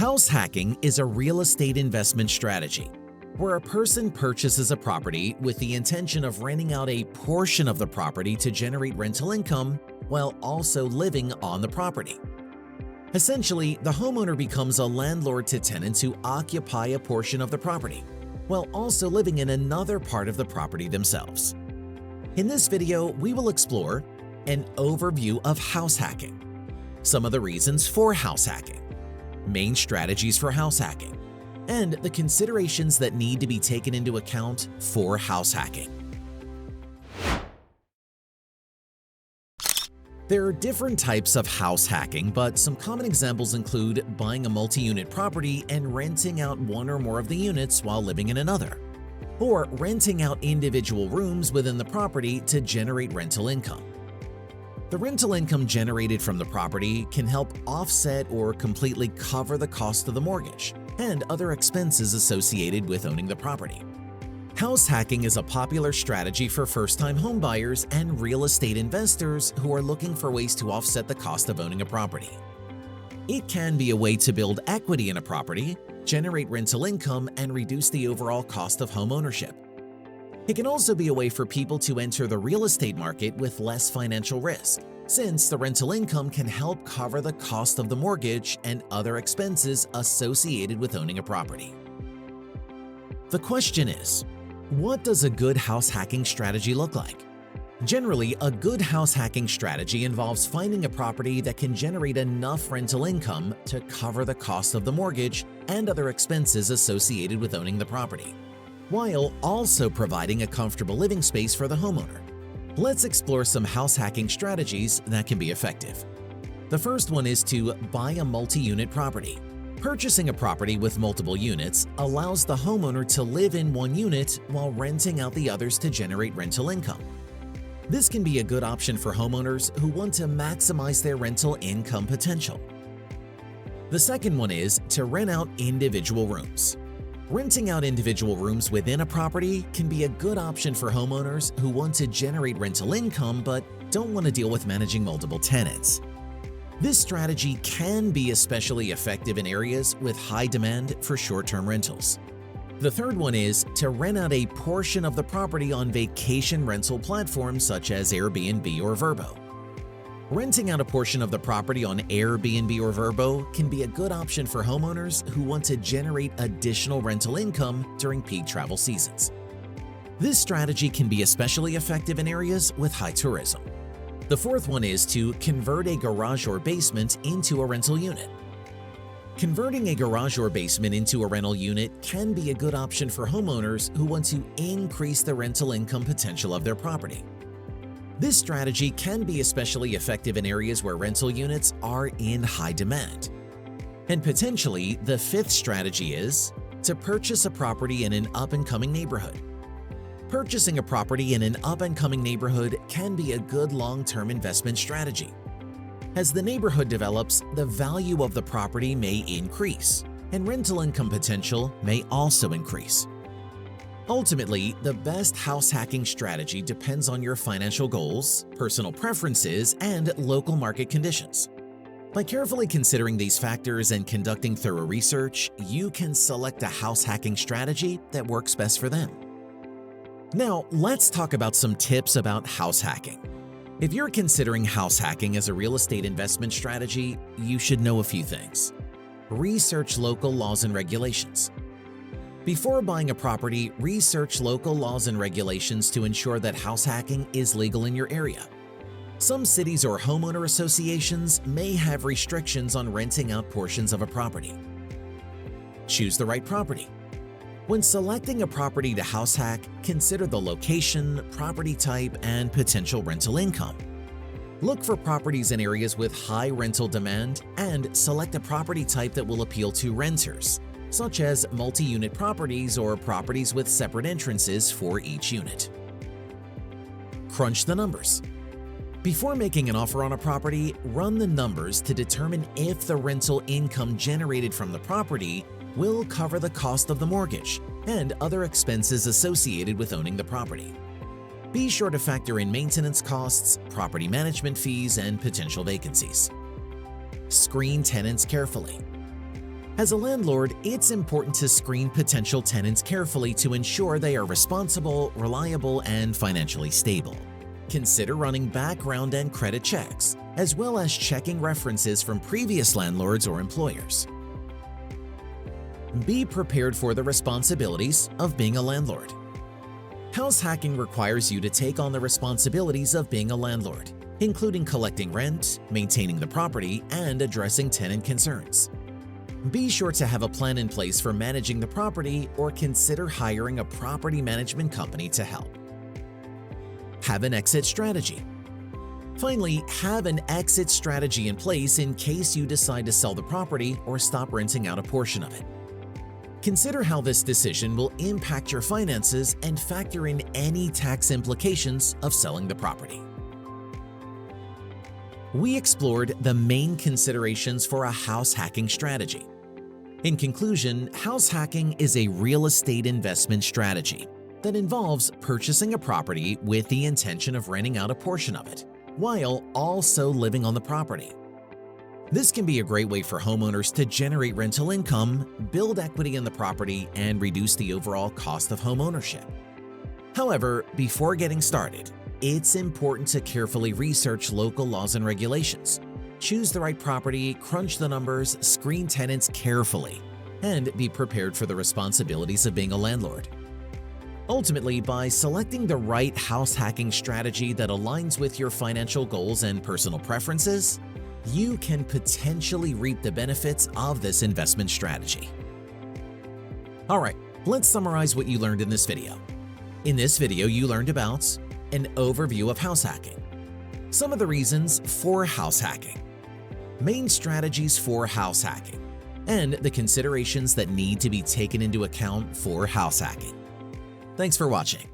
House hacking is a real estate investment strategy where a person purchases a property with the intention of renting out a portion of the property to generate rental income while also living on the property. Essentially, the homeowner becomes a landlord to tenants who occupy a portion of the property, while also living in another part of the property themselves. In this video, we will explore an overview of house hacking, some of the reasons for house hacking, main strategies for house hacking, and the considerations that need to be taken into account for house hacking. There are different types of house hacking, but some common examples include buying a multi-unit property and renting out one or more of the units while living in another, or renting out individual rooms within the property to generate rental income. The rental income generated from the property can help offset or completely cover the cost of the mortgage and other expenses associated with owning the property. House hacking is a popular strategy for first-time homebuyers and real estate investors who are looking for ways to offset the cost of owning a property. It can be a way to build equity in a property, generate rental income, and reduce the overall cost of home ownership. It can also be a way for people to enter the real estate market with less financial risk, since the rental income can help cover the cost of the mortgage and other expenses associated with owning a property. The question is, what does a good house hacking strategy look like? Generally, a good house hacking strategy involves finding a property that can generate enough rental income to cover the cost of the mortgage and other expenses associated with owning the property, while also providing a comfortable living space for the homeowner. Let's explore some house hacking strategies that can be effective. The first one is to buy a multi-unit property. Purchasing a property with multiple units allows the homeowner to live in one unit while renting out the others to generate rental income. This can be a good option for homeowners who want to maximize their rental income potential. The second one is to rent out individual rooms. Renting out individual rooms within a property can be a good option for homeowners who want to generate rental income but don't want to deal with managing multiple tenants. This strategy can be especially effective in areas with high demand for short-term rentals. The third one is to rent out a portion of the property on vacation rental platforms such as Airbnb or VRBO. Renting out a portion of the property on Airbnb or VRBO can be a good option for homeowners who want to generate additional rental income during peak travel seasons. This strategy can be especially effective in areas with high tourism. The fourth one is to convert a garage or basement into a rental unit. Converting a garage or basement into a rental unit can be a good option for homeowners who want to increase the rental income potential of their property. This strategy can be especially effective in areas where rental units are in high demand. And potentially, the fifth strategy is to purchase a property in an up-and-coming neighborhood. Purchasing a property in an up-and-coming neighborhood can be a good long-term investment strategy. As the neighborhood develops, the value of the property may increase, and rental income potential may also increase. Ultimately, the best house hacking strategy depends on your financial goals, personal preferences, and local market conditions. By carefully considering these factors and conducting thorough research, you can select a house hacking strategy that works best for them. Now, let's talk about some tips about house hacking. If you're considering house hacking as a real estate investment strategy, you should know a few things. Research local laws and regulations. Before buying a property, research local laws and regulations to ensure that house hacking is legal in your area. Some cities or homeowner associations may have restrictions on renting out portions of a property. Choose the right property. When selecting a property to house hack, consider the location, property type, and potential rental income. Look for properties in areas with high rental demand and select a property type that will appeal to renters, such as multi-unit properties or properties with separate entrances for each unit. Crunch the numbers. Before making an offer on a property, run the numbers to determine if the rental income generated from the property will cover the cost of the mortgage and other expenses associated with owning the property. Be sure to factor in maintenance costs, property management fees, and potential vacancies. Screen tenants carefully. As a landlord, it's important to screen potential tenants carefully to ensure they are responsible, reliable, and financially stable. Consider running background and credit checks, as well as checking references from previous landlords or employers. Be prepared for the responsibilities of being a landlord. House hacking requires you to take on the responsibilities of being a landlord, including collecting rent, maintaining the property, and addressing tenant concerns. Be sure to have a plan in place for managing the property or consider hiring a property management company to help. Have an exit strategy. Finally, have an exit strategy in place in case you decide to sell the property or stop renting out a portion of it. Consider how this decision will impact your finances and factor in any tax implications of selling the property. We explored the main considerations for a house hacking strategy. In conclusion, house hacking is a real estate investment strategy that involves purchasing a property with the intention of renting out a portion of it, while also living on the property. This can be a great way for homeowners to generate rental income, build equity in the property, and reduce the overall cost of home ownership. However, before getting started, it's important to carefully research local laws and regulations. Choose the right property, crunch the numbers, screen tenants carefully, and be prepared for the responsibilities of being a landlord. Ultimately, by selecting the right house hacking strategy that aligns with your financial goals and personal preferences, you can potentially reap the benefits of this investment strategy. Alright, let's summarize what you learned in this video. In this video, you learned about an overview of house hacking, some of the reasons for house hacking, main strategies for house hacking, and the considerations that need to be taken into account for house hacking. Thanks for watching.